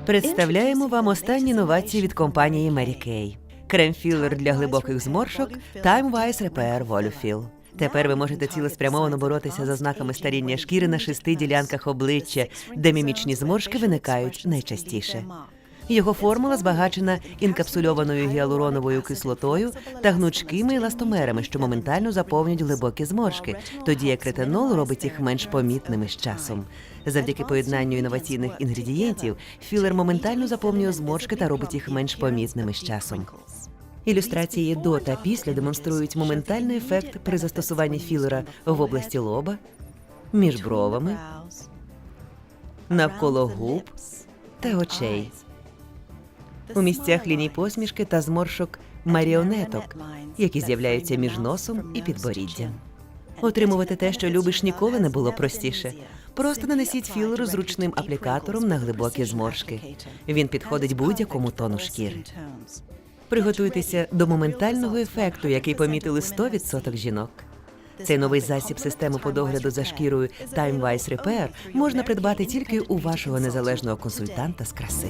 Представляємо вам останні новації від компанії Mary Kay. Крем-філер для глибоких зморшок Time Wise Repair Volufill. Тепер ви можете цілеспрямовано боротися з ознаками старіння шкіри на 6 ділянках обличчя, де мімічні зморшки виникають найчастіше. Його формула збагачена інкапсульованою гіалуроновою кислотою та гнучкими еластомерами, що моментально заповнюють глибокі зморшки, тоді як ретинол робить їх менш помітними з часом. Завдяки поєднанню інноваційних інгредієнтів, філер моментально заповнює зморшки та робить їх менш помітними з часом. Ілюстрації до та після демонструють моментальний ефект при застосуванні філера в області лоба, між бровами, навколо губ та очей, у місцях ліній посмішки та зморшок маріонеток, які з'являються між носом і підборіддям. Отримувати те, що любиш, ніколи не було простіше. Просто нанесіть філер зручним аплікатором на глибокі зморшки. Він підходить будь-якому тону шкіри. Приготуйтеся до моментального ефекту, який помітили 100% жінок. Цей новий засіб системи по догляду за шкірою Time Wise Repair можна придбати тільки у вашого незалежного консультанта з краси.